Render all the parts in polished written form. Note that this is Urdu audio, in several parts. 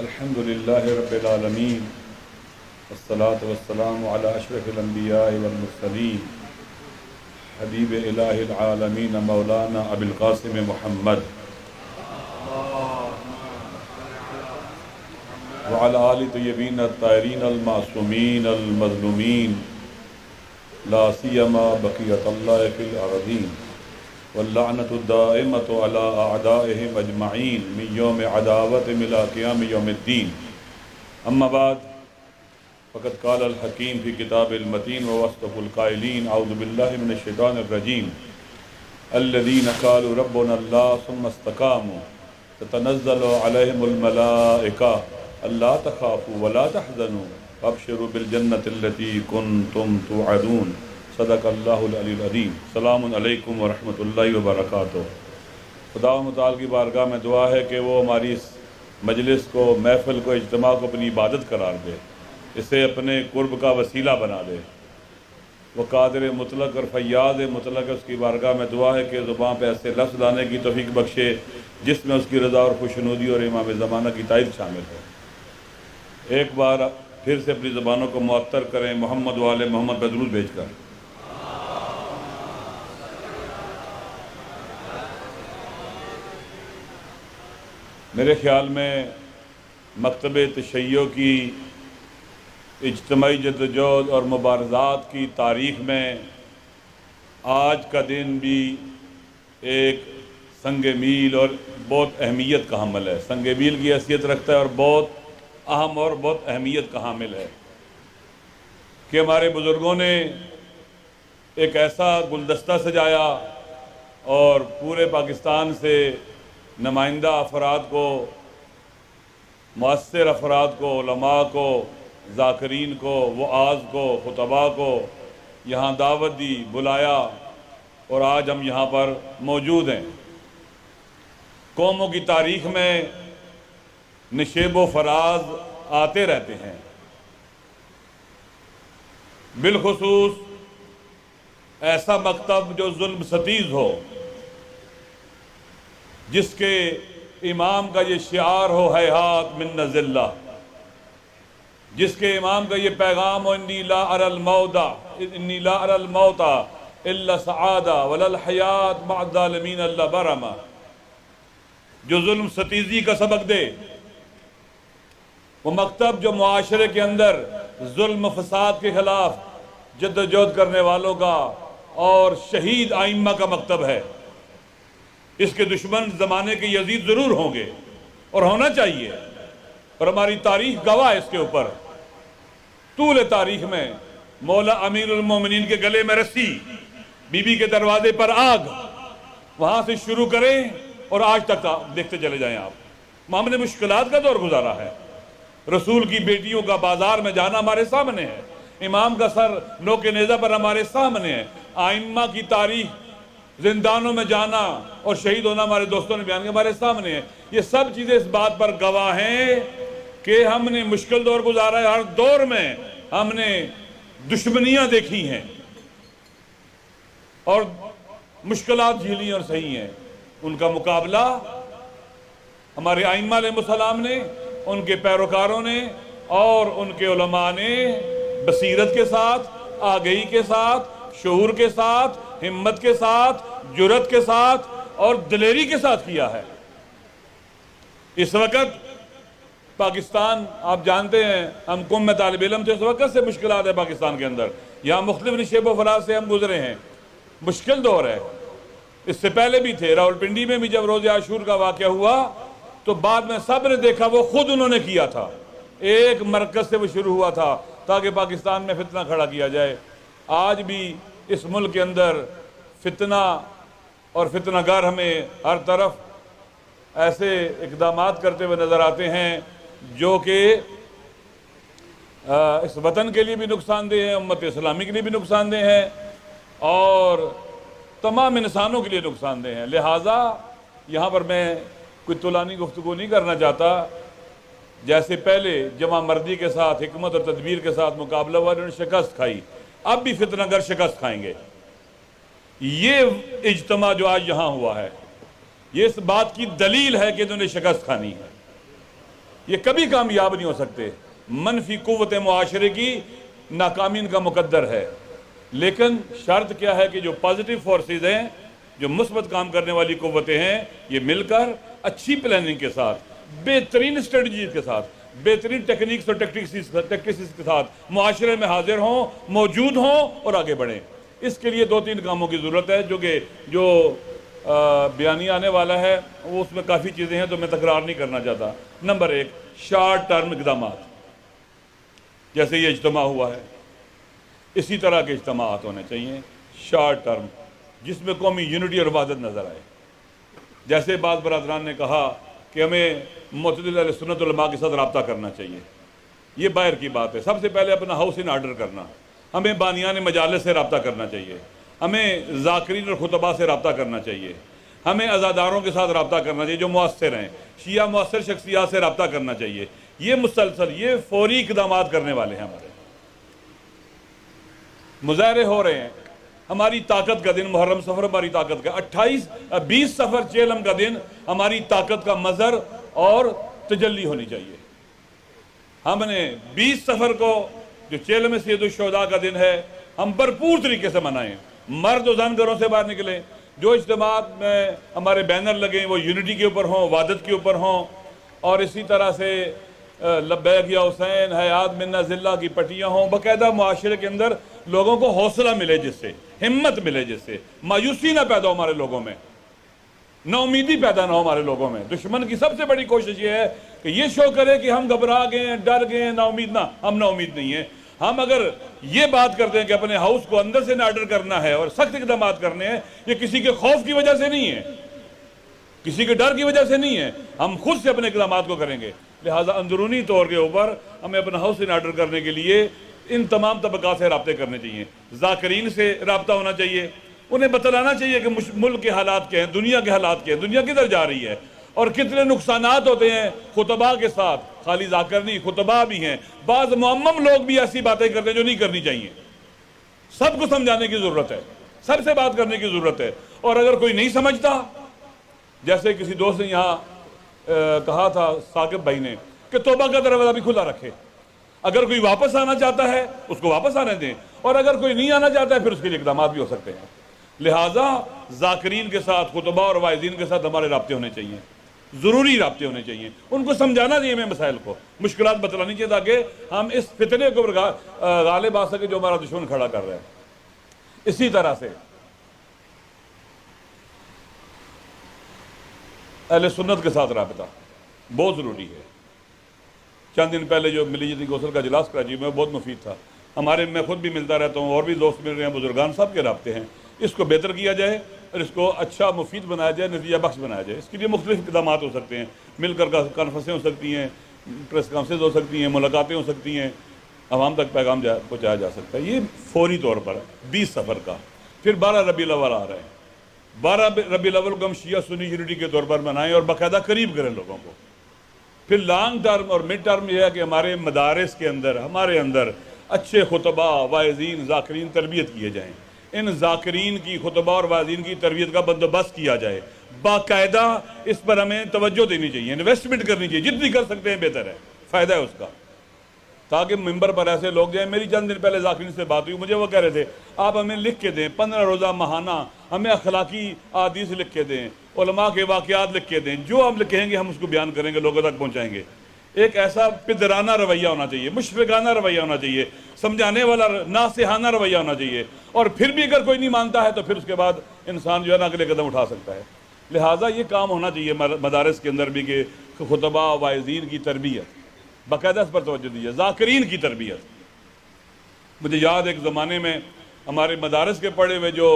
الحمد للہ رب العالمین والصلاة والسلام علی اشرف الانبیاء والمرسلین حبیب الہ العالمین مولانا ابی القاسم محمد وعلی آل طیبین الطاہرین المعصومین المظلومین لا سیما بقیۃ اللہ فی الارضین واللعنۃ الدائمۃ علی اعدائہم اجمعین من یوم عداوتہم الی قیام یوم الدین اما بعد فقد قال الحکیم فی کتاب المتین ووصف القائلین اعوذ باللہ من الشیطان الرجیم الذین قالوا ربنا اللہ ثم استقاموا تتنزل علیہم الملائکہ الا تخافوا ولا تحزنوا وابشروا بالجنۃ التی کنتم توعدون صدق اللہ العلی العظیم۔ السلام علیکم ورحمۃ اللہ وبرکاتہ۔ خدا متعال کی بارگاہ میں دعا ہے کہ وہ ہماری اس مجلس کو، محفل کو، اجتماع کو اپنی عبادت قرار دے، اسے اپنے قرب کا وسیلہ بنا دے۔ وہ قادر مطلق اور فیاض مطلق ہے، اس کی بارگاہ میں دعا ہے کہ زبان پہ ایسے لفظ لانے کی توفیق بخشے جس میں اس کی رضا اور خوشنودی اور امام زمانہ کی تائید شامل ہے۔ ایک بار پھر سے اپنی زبانوں کو معطر کریں محمد والے محمد پہ درود بھیج کر۔ میرے خیال میں مکتب تشیع کی اجتماعی جدوجہد اور مبارزات کی تاریخ میں آج کا دن بھی ایک سنگ میل اور بہت اہمیت کا حامل ہے، سنگ میل کی حیثیت رکھتا ہے اور بہت اہم اور بہت اہمیت کا حامل ہے کہ ہمارے بزرگوں نے ایک ایسا گلدستہ سجایا اور پورے پاکستان سے نمائندہ افراد کو، مؤثر افراد کو، علماء کو، ذاکرین کو، وعاظ کو، خطباء کو یہاں دعوت دی، بلایا اور آج ہم یہاں پر موجود ہیں۔ قوموں کی تاریخ میں نشیب و فراز آتے رہتے ہیں، بالخصوص ایسا مکتب جو ظلم ستیز ہو، جس کے امام کا یہ شعار ہو ہیہات من ذلہ، جس کے امام کا یہ پیغام ہو انی لا اری الموت الا سعادہ ولا الحیات مع الظالمین الا برما، جو ظلم ستیزی کا سبق دے، وہ مکتب جو معاشرے کے اندر ظلم فساد کے خلاف جدوجہد کرنے والوں کا اور شہید ائمہ کا مکتب ہے۔ اس کے دشمن زمانے کے یزید ضرور ہوں گے اور ہونا چاہیے، اور ہماری تاریخ گواہ ہے اس کے اوپر۔ طول تاریخ میں مولا امیر المومنین کے گلے میں رسی، بی بی کے دروازے پر آگ، وہاں سے شروع کریں اور آج تک دیکھتے چلے جائیں آپ۔ ہم نے مشکلات کا دور گزارا ہے، رسول کی بیٹیوں کا بازار میں جانا ہمارے سامنے ہے، امام کا سر نوک نیزہ پر ہمارے سامنے ہے، ائمہ کی تاریخ، زندانوں میں جانا اور شہید ہونا ہمارے دوستوں نے بیان کیا ہمارے سامنے ہے۔ یہ سب چیزیں اس بات پر گواہ ہیں کہ ہم نے مشکل دور گزارا ہے، ہر دور میں ہم نے دشمنیاں دیکھی ہیں اور مشکلات جھیلی اور سہی ہیں۔ ان کا مقابلہ ہمارے ائمہ علیہ السلام نے، ان کے پیروکاروں نے اور ان کے علماء نے بصیرت کے ساتھ، آگہی کے ساتھ، شعور کے ساتھ، ہمت کے ساتھ، جرأت کے ساتھ اور دلیری کے ساتھ کیا ہے۔ اس وقت پاکستان، آپ جانتے ہیں، ہم قوم میں طالب علم تھے، اس وقت سے مشکلات ہے پاکستان کے اندر، یہاں مختلف نشیب و فراز سے ہم گزرے ہیں، مشکل دور ہے۔ اس سے پہلے بھی تھے، راولپنڈی میں بھی جب روز عاشور کا واقعہ ہوا تو بعد میں سب نے دیکھا وہ خود انہوں نے کیا تھا، ایک مرکز سے وہ شروع ہوا تھا تاکہ پاکستان میں فتنہ کھڑا کیا جائے۔ آج بھی اس ملک کے اندر فتنہ اور فتنہ گر ہمیں ہر طرف ایسے اقدامات کرتے ہوئے نظر آتے ہیں جو کہ اس وطن کے لیے بھی نقصان دہ ہیں، امت اسلامی کے لیے بھی نقصان دہ ہیں اور تمام انسانوں کے لیے نقصان دہ ہیں۔ لہٰذا یہاں پر میں کوئی طولانی گفتگو نہیں کرنا چاہتا، جیسے پہلے جمع مردی کے ساتھ، حکمت اور تدبیر کے ساتھ مقابلہ ہوا، انہوں نے شکست کھائی، اب بھی فتنہ گر شکست کھائیں گے۔ یہ اجتماع جو آج یہاں ہوا ہے، یہ اس بات کی دلیل ہے کہ انہوں نے شکست کھانی ہے۔ یہ کبھی کامیاب نہیں ہو سکتے. منفی قوت معاشرے کی ناکامی ان کا مقدر ہے. لیکن شرط کیا ہے کہ جو پازیٹیو فورسز ہیں، جو مثبت کام کرنے والی قوتیں ہیں، یہ مل کر اچھی پلاننگ کے ساتھ، بہترین اسٹریٹجیز کے ساتھ، بہترین ٹیکنیکس اور ٹیکٹکس کے ساتھ معاشرے میں حاضر ہوں، موجود ہوں اور آگے بڑھیں. اس کے لیے 2-3 کاموں کی ضرورت ہے جو بیانیہ آنے والا ہے وہ اس میں کافی چیزیں ہیں تو میں تکرار نہیں کرنا چاہتا. نمبر 1، شارٹ ٹرم اقدامات. جیسے یہ اجتماع ہوا ہے، اسی طرح کے اجتماعات ہونے چاہیے شارٹ ٹرم، جس میں قومی یونٹی اور وحدت نظر آئے. جیسے بعض برادران نے کہا کہ ہمیں معتدل اہل سنت علماء کے ساتھ رابطہ کرنا چاہیے. یہ باہر کی بات ہے. سب سے پہلے اپنا ہاؤس ان آرڈر کرنا. ہمیں بانیان مجالس سے رابطہ کرنا چاہیے. ہمیں ذاکرین اور خطباء سے رابطہ کرنا چاہیے. ہمیں عزاداروں کے ساتھ رابطہ کرنا چاہیے جو مؤثر ہیں. شیعہ مؤثر شخصیات سے رابطہ کرنا چاہیے. یہ مسلسل، یہ فوری اقدامات کرنے والے ہیں. ہمارے مظاہرے ہو رہے ہیں. ہماری طاقت کا دن محرم سفر، ہماری طاقت کا 20 سفر چیلم کا دن ہماری طاقت کا مظہر اور تجلی ہونی چاہیے. ہم نے 20 سفر کو جو چیلم سید الشہداء کا دن ہے ہم بھرپور طریقے سے منائیں. مرد و زن گھروں سے باہر نکلیں. جو اجتماعات میں ہمارے بینر لگیں وہ یونٹی کے اوپر ہوں، وحدت کے اوپر ہوں. اور اسی طرح سے لبیک یا حسین، حیات منا ذلہ کی پٹیاں ہوں. باقاعدہ معاشرے کے اندر لوگوں کو حوصلہ ملے، جس سے ہمت ملے، جس سے مایوسی نہ پیدا ہو ہمارے لوگوں میں، نا امیدی پیدا نہ ہو ہمارے لوگوں میں. دشمن کی سب سے بڑی کوشش یہ ہے کہ یہ شو کرے کہ ہم گھبرا گئے ہیں، ڈر گئے ہیں، نا امید. نہ، ہم نا امید نہیں ہیں. ہم اگر یہ بات کرتے ہیں کہ اپنے ہاؤس کو اندر سے آرڈر کرنا ہے اور سخت اقدامات کرنے ہیں، یہ کسی کے خوف کی وجہ سے نہیں ہے، کسی کے ڈر کی وجہ سے نہیں ہے. ہم خود سے اپنے اقدامات کو کریں گے. لہٰذا اندرونی طور کے اوپر ہمیں اپنا ہاؤس ان آرڈر کرنے کے لیے ان تمام طبقات سے رابطے کرنے چاہیے. ذاکرین سے رابطہ ہونا چاہیے. انہیں بتلانا چاہیے کہ ملک کے حالات کیا ہیں، دنیا کے حالات کیا ہیں، دنیا کدھر جا رہی ہے اور کتنے نقصانات ہوتے ہیں خطباء کے ساتھ. خالی ذاکر نہیں، خطباء بھی ہیں. بعض معمم لوگ بھی ایسی باتیں کرتے ہیں جو نہیں کرنی چاہیے. سب کو سمجھانے کی ضرورت ہے، سب سے بات کرنے کی ضرورت ہے. اور اگر کوئی نہیں سمجھتا، جیسے کسی دوست نے یہاں کہا تھا ثاقب بھائی نے کہ توبہ کا دروازہ بھی کھلا رکھے. اگر کوئی واپس آنا چاہتا ہے اس کو واپس آنے دیں، اور اگر کوئی نہیں آنا چاہتا ہے پھر اس کے لیے اقدامات بھی ہو سکتے ہیں. لہٰذا ذاکرین کے ساتھ، خطباء اور واعظین کے ساتھ ہمارے رابطے ہونے چاہیے، ضروری رابطے ہونے چاہیے. ان کو سمجھانا چاہیے ہمیں مسائل کو، مشکلات بتلانی چاہیے تاکہ ہم اس فتنے کو غالب آ سکے جو ہمارا دشمن کھڑا کر رہا ہے. اسی طرح سے اہل سنت کے ساتھ رابطہ بہت ضروری ہے. چند دن پہلے جو ملی جتنی غسل کا اجلاس کراچی میں بہت مفید تھا. میں خود بھی ملتا رہتا ہوں، اور بھی دوست مل رہے ہیں، بزرگان صاحب کے رابطے ہیں. اس کو بہتر کیا جائے اور اس کو اچھا مفید بنایا جائے، نتیجہ بخش بنایا جائے. اس کے لیے مختلف اقدامات ہو سکتے ہیں. مل کر کانفرنسیں ہو سکتی ہیں، پریس کانفرنس ہو سکتی ہیں، ملاقاتیں ہو سکتی ہیں، عوام تک پیغام پہنچایا جا سکتا ہے. یہ فوری طور پر 20 سفر کا. پھر 12 ربیع الاول آ رہے ہیں. 12 ربیع الاول کو ہم شیعہ سنی یونٹی کے طور پر منائیں اور باقاعدہ قریب کریں لوگوں کو. پھر لانگ ٹرم اور مڈ ٹرم یہ ہے کہ ہمارے مدارس کے اندر، ہمارے اندر اچھے خطباء، واعظین، ذاکرین تربیت کیے جائیں. ان ذاکرین کی، خطباء اور واعظین کی تربیت کا بندوبست کیا جائے. باقاعدہ اس پر ہمیں توجہ دینی چاہیے، انویسٹمنٹ کرنی چاہیے. جتنی کر سکتے ہیں بہتر ہے، فائدہ ہے اس کا. تاکہ ممبر پر ایسے لوگ جائیں. میری چند دن پہلے ذاکرین سے بات ہوئی، مجھے وہ کہہ رہے تھے آپ ہمیں لکھ کے دیں 15 روزہ ماہانہ، ہمیں اخلاقی احادیث لکھ کے دیں، علماء کے واقعات لکھ کے دیں. جو ہم کہیں گے ہم اس کو بیان کریں گے، لوگوں تک پہنچائیں گے. ایک ایسا پدرانہ رویہ ہونا چاہیے، مشفقانہ رویہ ہونا چاہیے، سمجھانے والا ناصحانہ رویہ ہونا چاہیے. اور پھر بھی اگر کوئی نہیں مانتا ہے تو پھر اس کے بعد انسان جو ہے نا اگلے قدم اٹھا سکتا ہے. لہٰذا یہ کام ہونا چاہیے مدارس کے اندر بھی کہ خطباء واعظین کی تربیت، باقاعدہ اس پر توجہ دیجیے. ذاکرین کی تربیت. مجھے یاد ایک زمانے میں ہمارے مدارس کے پڑھے ہوئے جو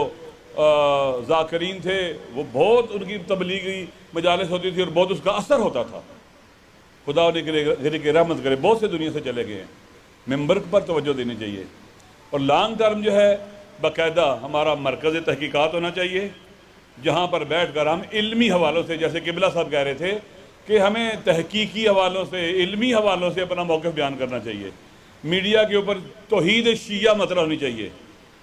ذاکرین تھے، وہ بہت ان کی تبلیغی مجالس ہوتی تھی اور بہت اس کا اثر ہوتا تھا. خدا انہیں کی رحمت کرے، بہت سے دنیا سے چلے گئے ہیں. ممبر پر توجہ دینی چاہیے. اور لانگ ٹرم جو ہے باقاعدہ ہمارا مرکز تحقیقات ہونا چاہیے، جہاں پر بیٹھ کر ہم علمی حوالوں سے، جیسے قبلہ صاحب کہہ رہے تھے کہ ہمیں تحقیقی حوالوں سے، علمی حوالوں سے اپنا موقف بیان کرنا چاہیے. میڈیا کے اوپر توحید شیعہ مطرح ہونی چاہیے.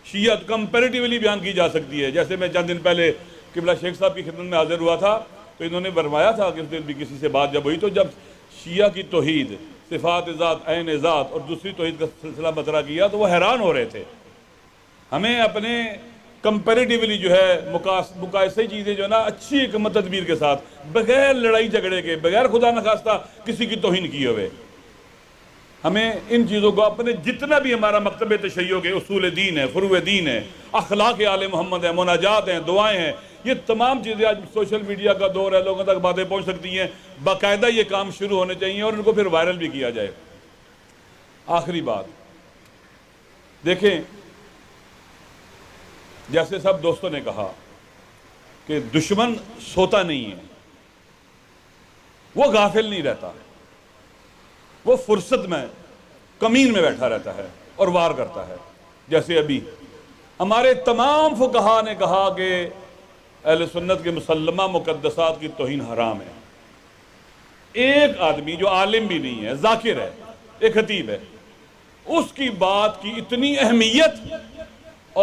شیعت کمپیریٹیولی بیان کی جا سکتی ہے. جیسے میں چند دن پہلے قبلہ شیخ صاحب کی خدمت میں حاضر ہوا تھا تو انہوں نے فرمایا تھا کہ اس دن بھی کسی سے بات جب ہوئی تو جب شیعہ کی توحید، صفات ذات، عین ذات اور دوسری توحید کا سلسلہ مطرح کیا تو وہ حیران ہو رہے تھے۔ ہمیں اپنے کمپیریٹیولی جو ہے مقایسے چیزیں جو ہے نا اچھی حکمت تدبیر کے ساتھ، بغیر لڑائی جھگڑے کے، بغیر خدا نخواستہ کسی کی توہین کیے ہوئے، ہمیں ان چیزوں کو اپنے جتنا بھی ہمارا مکتب تشیع کے اصول دین ہے، فروع دین ہے، اخلاق آل محمد ہے، مناجات ہیں، دعائیں ہیں، یہ تمام چیزیں آج سوشل میڈیا کا دور ہے، لوگوں تک باتیں پہنچ سکتی ہیں، باقاعدہ یہ کام شروع ہونے چاہیے اور ان کو پھر وائرل بھی کیا جائے۔ آخری بات دیکھیں، جیسے سب دوستوں نے کہا کہ دشمن سوتا نہیں ہے، وہ غافل نہیں رہتا، وہ فرصت میں کمین میں بیٹھا رہتا ہے اور وار کرتا ہے۔ جیسے ابھی ہمارے تمام فقہا نے کہا کہ اہل سنت کے مسلمہ مقدسات کی توہین حرام ہے۔ ایک آدمی جو عالم بھی نہیں ہے، ذاکر ہے، ایک خطیب ہے، اس کی بات کی اتنی اہمیت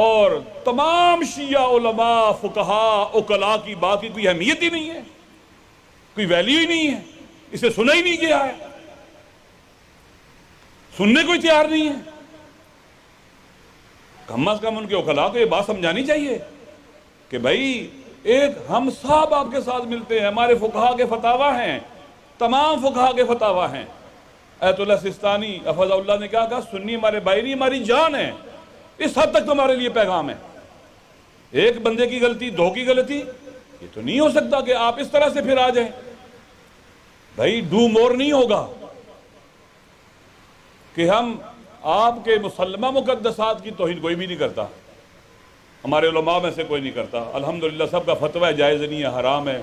اور تمام شیعہ علماء فقہا عقلاء کی بات کی کوئی اہمیت ہی نہیں ہے، کوئی ویلیو ہی نہیں ہے، اسے سنا ہی نہیں گیا ہے، سننے کو تیار نہیں ہے۔ کم از کم ان کے عقلاء کو یہ بات سمجھانی چاہیے کہ بھائی ایک ہم صاحب آپ کے ساتھ ملتے ہیں، ہمارے فقہا کے فتاویٰ ہیں، تمام فقہا کے فتاویٰ ہیں۔ ایت اللہ سستانی حفظہ اللہ نے کہا سنی ہمارے بھائی نہیں، ہماری جان ہے۔ اس حد تک تمہارے لیے پیغام ہے۔ ایک بندے کی غلطی، دو کی غلطی، یہ تو نہیں ہو سکتا کہ آپ اس طرح سے پھر آ جائیں۔ بھائی ڈو مور نہیں ہوگا کہ ہم آپ کے مسلمہ مقدسات کی توہین کوئی بھی نہیں کرتا، ہمارے علماء میں سے کوئی نہیں کرتا، الحمدللہ سب کا فتویٰ ہے جائز نہیں ہے، حرام ہے،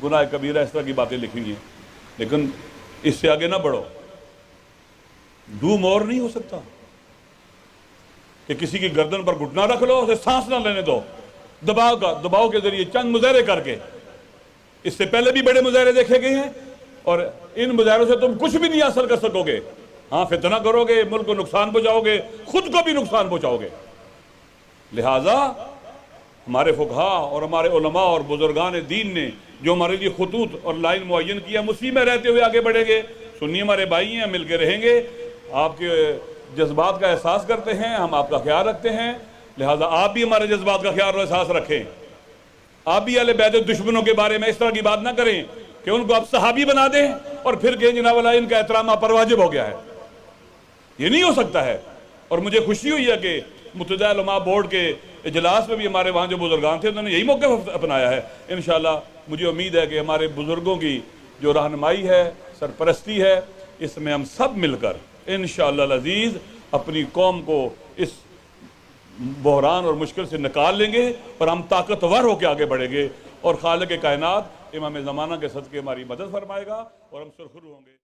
گناہ کبیرہ، اس طرح کی باتیں لکھی ہوئی ہیں، لیکن اس سے آگے نہ بڑھو۔ ڈو مور نہیں ہو سکتا کہ کسی کی گردن پر گھٹنا رکھ لو، اسے سانس نہ لینے دو، دباؤ کے ذریعے چند مظاہرے کر کے۔ اس سے پہلے بھی بڑے مظاہرے دیکھے گئے ہیں اور ان مظاہروں سے تم کچھ بھی نہیں حاصل کر سکو گے۔ ہاں فتنہ کرو گے، ملک کو نقصان پہنچاؤ گے، خود کو بھی نقصان پہنچاؤ گے۔ لہٰذا ہمارے فقہا اور ہمارے علماء اور بزرگان دین نے جو ہمارے لیے خطوط اور لائن معین کیا، ہم اسی میں رہتے ہوئے آگے بڑھیں گے۔ سنی ہمارے بھائی ہیں، مل کے رہیں گے، آپ کے جذبات کا احساس کرتے ہیں، ہم آپ کا خیال رکھتے ہیں، لہٰذا آپ بھی ہمارے جذبات کا خیال اور احساس رکھیں۔ آپ بھی اہل بیت دشمنوں کے بارے میں اس طرح کی بات نہ کریں کہ ان کو آپ صحابی بنا دیں اور پھر کہیں جناب اللہ ان کا احترام آپ پر واجب ہو گیا ہے۔ یہ نہیں ہو سکتا ہے۔ اور مجھے خوشی ہوئی ہے کہ متحدہ علماء بورڈ کے اجلاس میں بھی ہمارے وہاں جو بزرگان تھے انہوں نے یہی موقف اپنایا ہے۔ انشاءاللہ مجھے امید ہے کہ ہمارے بزرگوں کی جو رہنمائی ہے، سرپرستی ہے، اس میں ہم سب مل کر انشاءاللہ العزیز اپنی قوم کو اس بحران اور مشکل سے نکال لیں گے اور ہم طاقتور ہو کے آگے بڑھیں گے، اور خالق کائنات امام زمانہ کے صدقے ہماری مدد فرمائے گا اور ہم سرخرو ہوں گے۔